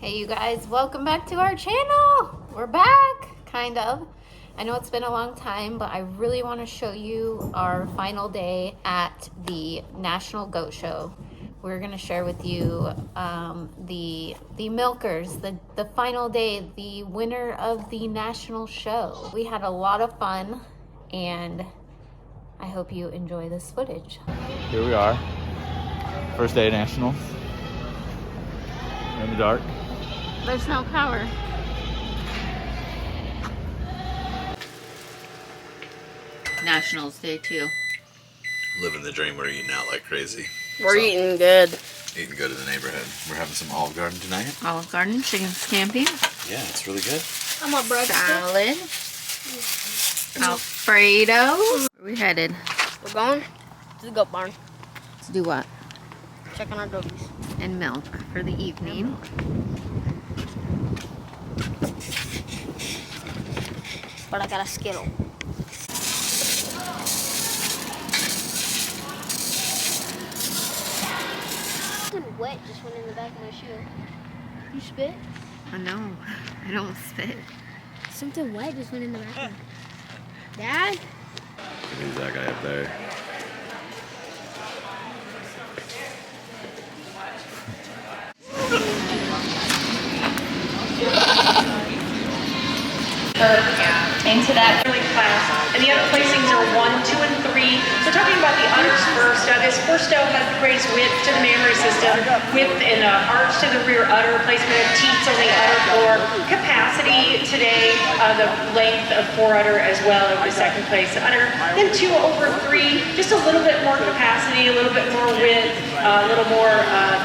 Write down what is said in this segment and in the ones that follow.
Hey you guys, welcome back to our channel. We're back, kind of. I know it's been a long time, but I really want to show you our final day at the National Goat Show. We're going to share with you the milkers, the final day, the winner of the national show. We had a lot of fun, and I hope you enjoy this footage. Here we are, first day of nationals. In the dark. There's no power. Nationals Day 2. Living the dream. We're eating out like crazy. We're eating good. Eating good in the neighborhood. We're having some Olive Garden tonight. Olive Garden, chicken scampi. Yeah, it's really good. I'm a bread salad. Alfredo. Where we headed? We're going to the goat barn. To do what? Check on our goaties. And milk for the evening. But I got a Skittle. Something wet just went in the back of my shoe. You spit? I know. I don't spit. Something wet just went in the back of my Dad? Who's that guy up there? Into that early class. And the other placings are 1, 2, and 3. So talking about the udders first, this first doe has the greatest width to the mammary system, width and arch to the rear udder, placement of teats on the udder floor, capacity today, the length of foreudder as well of the second place udder. Then 2 over 3, just a little bit more capacity, a little bit more width, a little more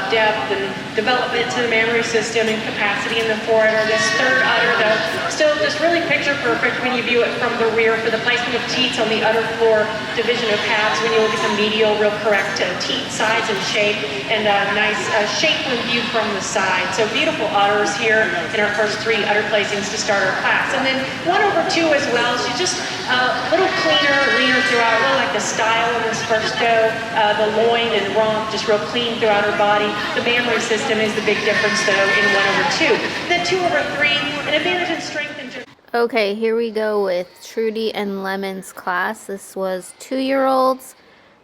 depth and development to the mammary system and capacity in the foreudder. This third udder though, still just really picture perfect when you view it from the rear for the placement of teats on the udder floor, division of halves when you look at the medial, real correct teat size and shape, and a nice shape when viewed from the side. So beautiful udders here in our first 3 udder placings to start our class. And then 1 over 2 as well, so just a little cleaner, leaner throughout, really like the style in this first doe, the loin and rump, just real clean throughout her body. The mammary system is the big difference though in 1 over 2. Then 2 over 3, an advantage in strength and Okay, here we go with Trudy and Lemon's class. This was 2-year-olds.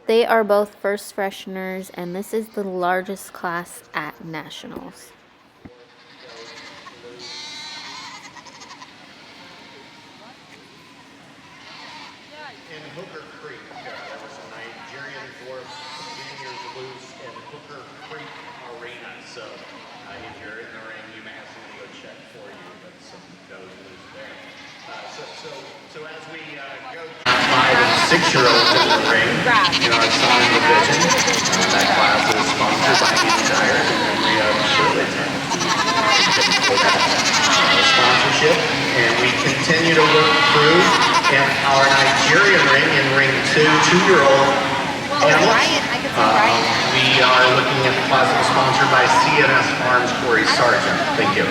They are both first fresheners, and this is the largest class at nationals. In Hooker Creek, there was a Nigerian dwarf juniors loose in Hooker Creek Arena. So if you're in the ring, you may have somebody go check for you, but some goes loose there. So as we go 5 and 6-year-olds in the ring in our sign division, that class is sponsored by ADGA and Maria Shirleyton for that sponsorship, and we continue to work through in our Nigerian ring in ring 2, 2-year-old animals. We are looking at the class that was sponsored by CNS Farms Corey Sargent. Thank you.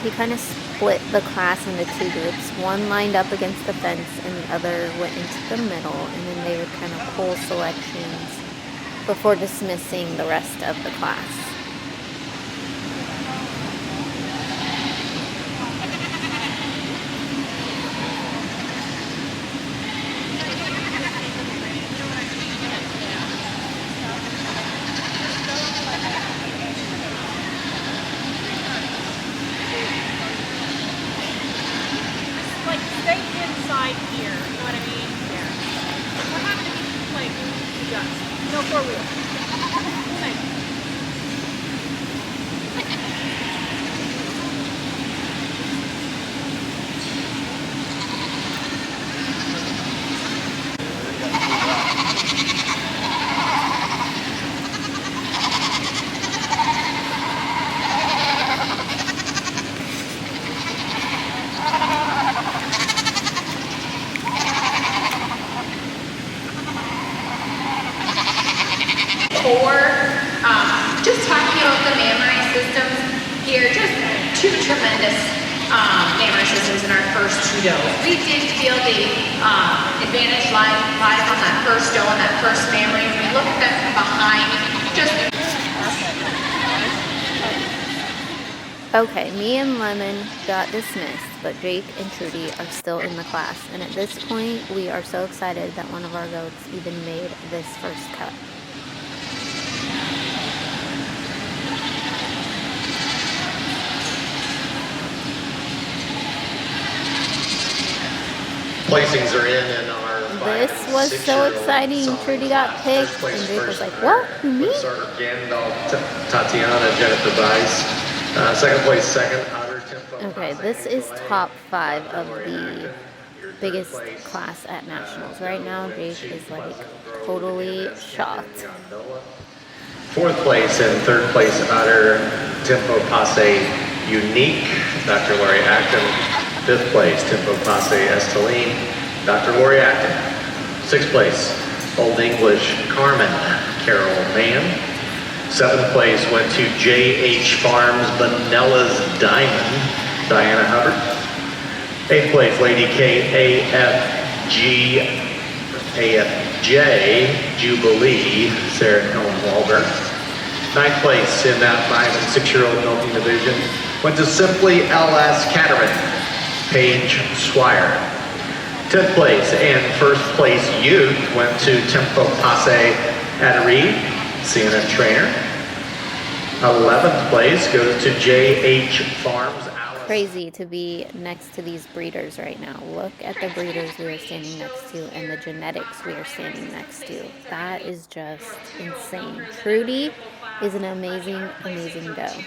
He kind of split the class into 2 groups. One lined up against the fence and the other went into the middle, and then they would kind of pull selections before dismissing the rest of the class. like stay inside here, you know what I mean? Here. We're having to be like adjust. No 4-wheel. Same. just talking about the mammary systems here, just two tremendous mammary systems in our first two does. We did feel the advantage live on that first doe and that first mammary. When we look at them from behind, just... Okay, me and Lemon got dismissed, but Jake and Trudy are still in the class. And at this point, we are so excited that one of our goats even made this first cut. Placings are in our This was so exciting. Trudy got picked, and Jake was like, what? Me? Tatiana, Jennifer Bice. Second place, second, Otter Tempo. Okay, this is top 5 of the biggest class at Nationals. Right now, Jake is like totally shocked. Fourth place and third place, Otter Tempo Passe Unique, Dr. Lori Acton. Fifth place, Tempo Passe Esteline, Dr. Lori Acton. Sixth place, Old English Carmen, Carol Mann. Seventh place went to J.H. Farms Vanillas Diamond, Diana Hubbard. Eighth place, Lady AFJ Jubilee, Sarah Cohen-Walber. Ninth place in that 5- and 6-year-old milking division went to Simply LS Caterin, Paige Swire. 10th place and first place youth went to Tempo Passe Atari, CNN trainer. 11th place goes to J.H. Farms. Crazy to be next to these breeders right now. Look at the breeders we are standing next to and the genetics we are standing next to. That is just insane. Trudy is an amazing, amazing doe.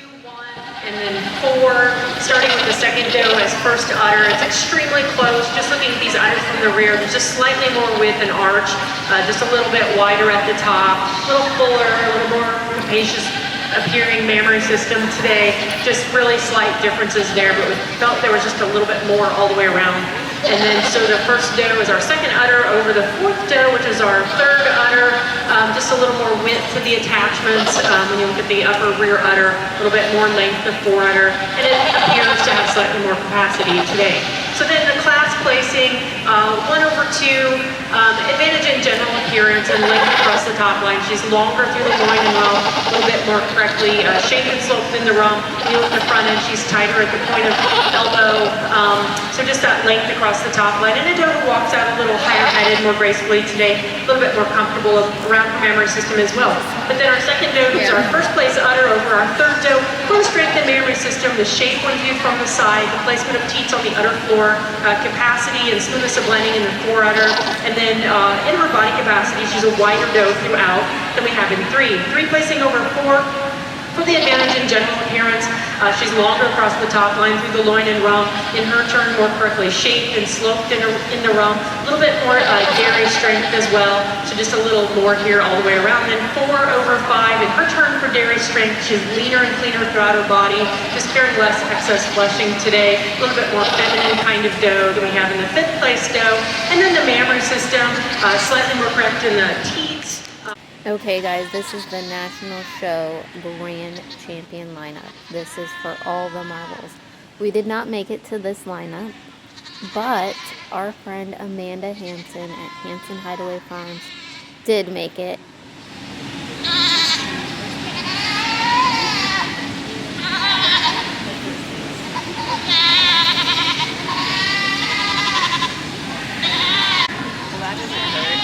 And then 4, starting with the second doe as first udder. It's extremely close. Just looking at these udders from the rear, there's just slightly more width and arch, just a little bit wider at the top, a little fuller, a little more capacious appearing mammary system today. Just really slight differences there, but we felt there was just a little bit more all the way around. And then so the first doe is our second udder over the fourth doe, which is our third udder. Just a little more width to the attachments. When you look at the upper rear udder, a little bit more length of fore udder, and it appears to have slightly more capacity today. So then the class placing, 1/2, advantage in general appearance and length across the top line. She's longer through the loin and rump, a little bit more correctly shaped and sloped in the rump. When you look at the front end, she's tighter at the point of elbow. So just that length across the top line. And a doe who walks out a little higher headed, more gracefully today, a little bit more comfortable around her mammary system as well. But then our second doe, who's our first place udder over our third doe, full strength in mammary system, the shape when viewed from the side, the placement of teats on the udder floor, capacity and smoothness of blending in the fore udder, and then in her body capacity, she's a wider doe throughout than we have in 3. 3 placing over 4. For the advantage in general appearance, she's longer across the top line through the loin and rump. In her turn, more correctly shaped and sloped in the rump. A little bit more dairy strength as well. So just a little more here all the way around. Then 4/5 in her turn for dairy strength. She's leaner and cleaner throughout her body. Just carrying less excess flushing today. A little bit more feminine kind of doe than we have in the 5th place doe. And then the mammary system, slightly more correct in the teats. Okay guys, this is the National Show Grand Champion lineup. This is for all the marbles. We did not make it to this lineup, but our friend Amanda Hansen at Hansen Hideaway Farms did make it. Well, that doesn't hurt.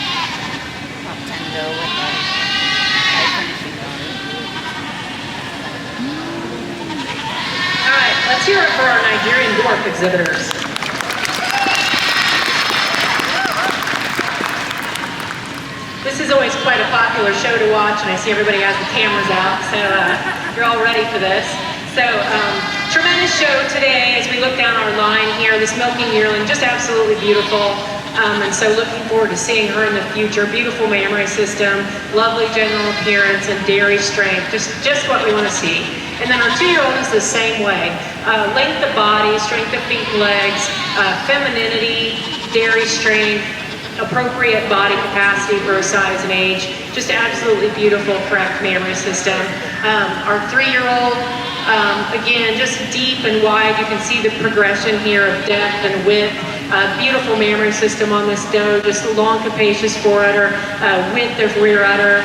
Top 10 doe with a high finishing bone. Alright, let's hear it for our Nigerian dwarf exhibitors. This is always quite a popular show to watch, and I see everybody has the cameras out, so you're all ready for this. So, tremendous show today as we look down our line here. This milking yearling, just absolutely beautiful. And so looking forward to seeing her in the future. Beautiful mammary system, lovely general appearance, and dairy strength. Just what we want to see. And then our 2-year-old is the same way. Length of body, strength of feet and legs, femininity, dairy strength, appropriate body capacity for her size and age. Just absolutely beautiful, correct mammary system. Our 3-year-old, again, just deep and wide. You can see the progression here of depth and width. Beautiful mammary system on this doe, just a long capacious forudder, width of rear udder,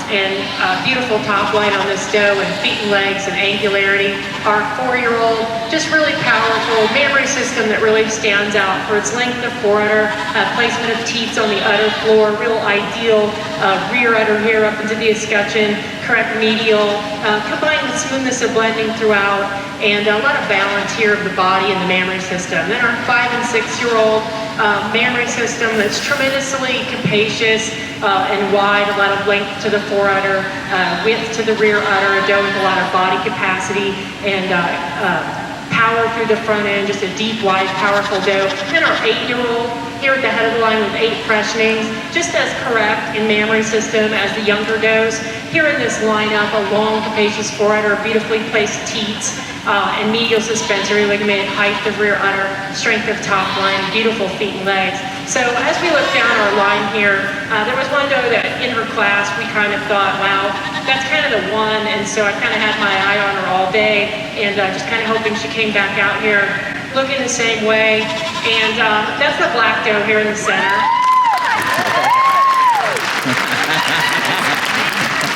and beautiful top line on this doe, and feet and legs and angularity. Our 4-year-old, just really powerful mammary system that really stands out for its length of forudder, placement of teats on the udder floor, real ideal rear udder here up into the escutcheon, correct medial, combined with smoothness of blending throughout, and a lot of balance here of the body and the mammary system. Then our 5- and 6-year-old mammary system that's tremendously capacious and wide, a lot of length to the forudder, width to the rear udder, a doe with a lot of body capacity and power through the front end, just a deep, wide, powerful doe. Then our 8-year-old here at the head of the line with 8 freshenings, just as correct in mammary system as the younger does. Here in this lineup, a long, capacious forudder, beautifully placed teats, and medial suspensory ligament, height of rear udder, strength of top line, beautiful feet and legs. So as we look down our line here, there was one doe that in her class we kind of thought, wow, that's kind of the one, and so I kind of had my eye on her all day, and just kind of hoping she came back out here looking the same way. And that's the black doe here in the center.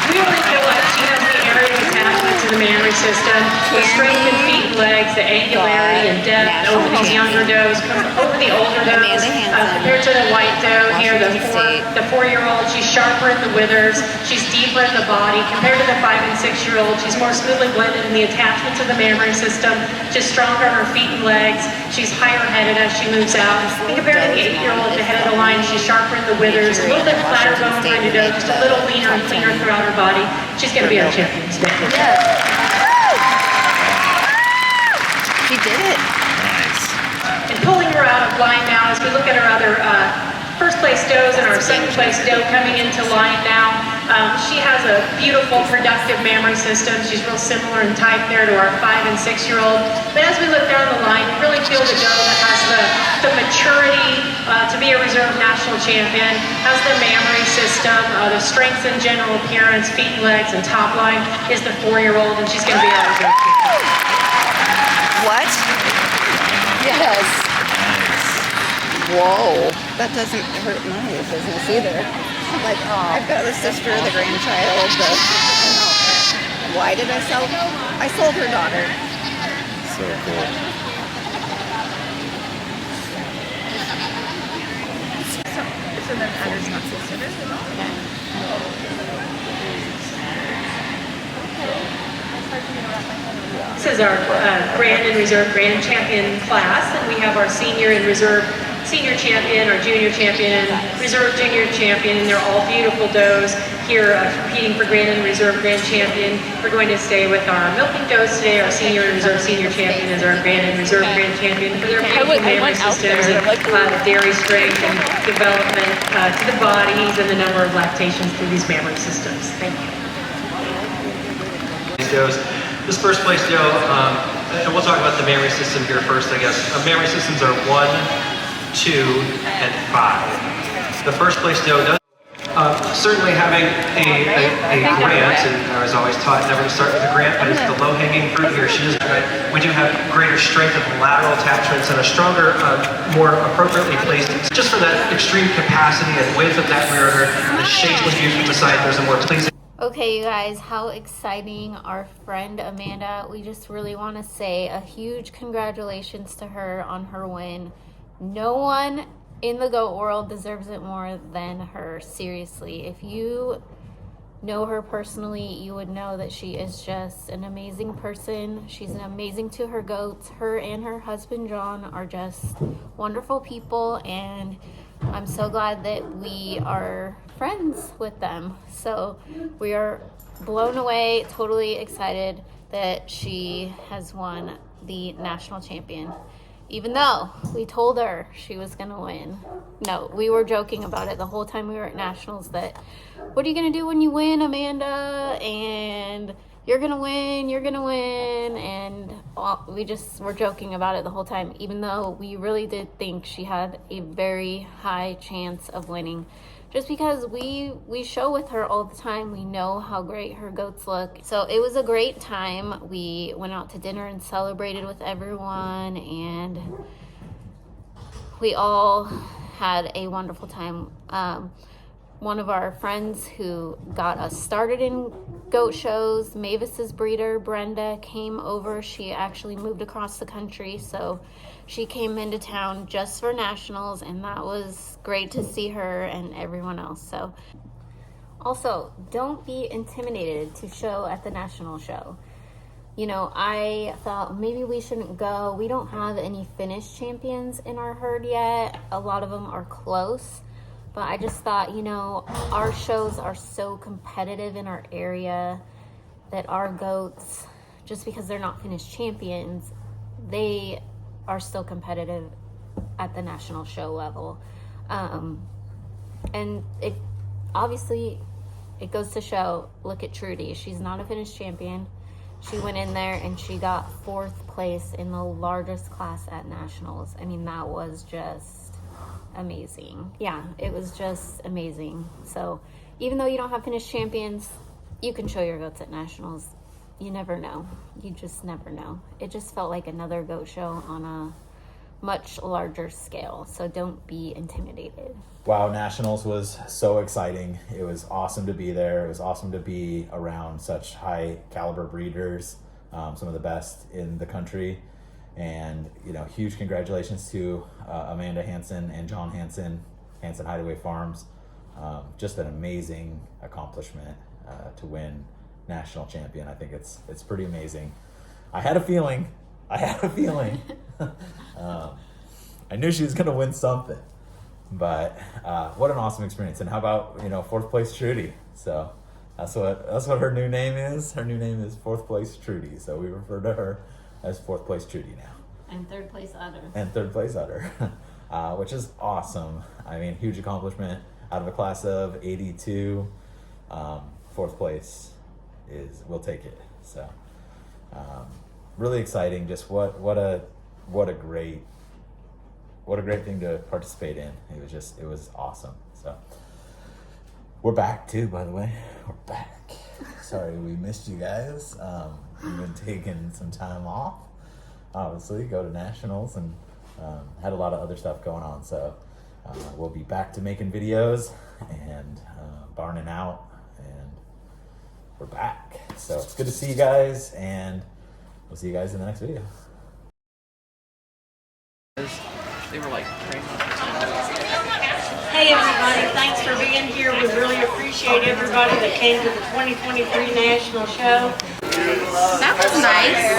We really feel like she has the area of attachment to the mammary system, the strength in feet and legs, the angularity and depth over these younger does, over the older does, compared to the white doe here, the 4-year-old, she's sharper in the withers, she's deeper in the body. Compared to the 5- and 6-year-old, she's more smoothly blended in the attachment to the mammary system, just stronger in her feet and legs, she's higher headed as she moves out. And compared to the 8-year-old at the head of the line, she's sharper in the withers, a little bit flatter bone kind of doe, just a little leaner and cleaner throughout her body. She's going to be our champion today. She did it. Nice. And pulling her out of line now as we look at our other first place does and our second place doe coming into line now. She has a beautiful, productive mammary system. She's real similar in type there to our 5- and 6-year-old. But as we look down the line, we really feel the doe that has the maturity to be a reserve national champion, has the mammary system, the strengths and general appearance, feet and legs, and top line is the 4-year-old, and she's going to be our reserve champion. What? Yes. Whoa. That doesn't hurt my business either. Like, I've got the sister, the grandchild, why did I sell? I sold her daughter. So cool. So then Adder's not considered at all? This is our grand and reserve grand champion class, and we have our senior and reserve senior champion, our junior champion, reserve junior champion, and they're all beautiful does here competing for grand and reserve grand champion. We're going to stay with our milking does today. Our senior and reserve senior champion is our grand and reserve grand champion for their beautiful mammary systems and dairy strength and development to the bodies and the number of lactations through these mammary systems. Thank you. This first place doe, and we'll talk about the mammary system here first, I guess. Mammary systems are 1, 2, and 5. The first place doe does certainly having a grant, and I was always taught never to start with a grant, but it's the low-hanging fruit here. She is right. We do have greater strength of lateral attachments and a stronger, more appropriately placed, just for that extreme capacity and width of that rear udder, the shape when used with the side, there's a more pleasing. Okay, you guys, how exciting. Our friend Amanda, we just really want to say a huge congratulations to her on her win. No one in the goat world deserves it more than her. Seriously, if you know her personally, you would know that she is just an amazing person. She's amazing to her goats. Her and her husband John are just wonderful people, and I'm so glad that we are friends with them. So we are blown away, totally excited that she has won the national champion. Even though we told her she was going to win. No, we were joking about it the whole time we were at nationals that, what are you going to do when you win, Amanda? And you're gonna win, and we just were joking about it the whole time, even though we really did think she had a very high chance of winning, just because we show with her all the time. We know how great her goats look. So it was a great time. We went out to dinner and celebrated with everyone, and we all had a wonderful time. One of our friends who got us started in goat shows, Mavis's breeder, Brenda, came over. She actually moved across the country, so she came into town just for nationals, and that was great to see her and everyone else. So also, don't be intimidated to show at the national show. You know, I thought maybe we shouldn't go. We don't have any finished champions in our herd yet. A lot of them are close. But I just thought, you know, our shows are so competitive in our area that our goats, just because they're not finished champions, they are still competitive at the national show level. And it obviously, it goes to show, look at Trudy. She's not a finished champion. She went in there and she got 4th place in the largest class at nationals. I mean, that was just amazing. Yeah, it was just amazing. So even though you don't have finished champions, you can show your goats at nationals. You never know. You just never know. It just felt like another goat show on a much larger scale. So don't be intimidated. Wow, nationals was so exciting. It was awesome to be there. It was awesome to be around such high caliber breeders, some of the best in the country. And, you know, huge congratulations to Amanda Hansen and John Hansen, Hansen Hideaway Farms. Just an amazing accomplishment to win national champion. I think it's pretty amazing. I had a feeling. I knew she was going to win something. But what an awesome experience. And how about, you know, 4th place Trudy. So that's what her new name is. Her new name is 4th place Trudy. So we refer to her as 4th place Trudy now. And 3rd place Udder. And 3rd place Udder, which is awesome. I mean, huge accomplishment out of a class of 82. 4th place we'll take it. So really exciting. Just what a great thing to participate in. It was awesome. So we're back too, by the way. We're back. Sorry we missed you guys. We've been taking some time off, obviously, go to nationals, and had a lot of other stuff going on. So we'll be back to making videos and barning out, and we're back. So it's good to see you guys, and we'll see you guys in the next video. They were like training. Hey everybody, thanks for being here. We really appreciate everybody that came to the 2023 National Show. That was nice.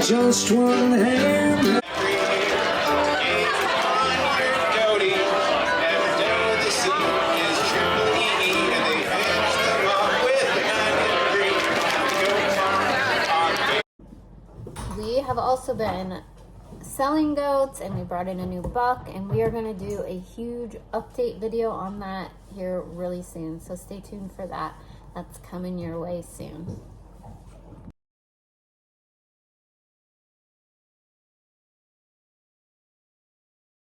Just one hand. We have also been selling goats, and we brought in a new buck, and we are going to do a huge update video on that here really soon. So stay tuned for that. That's coming your way soon.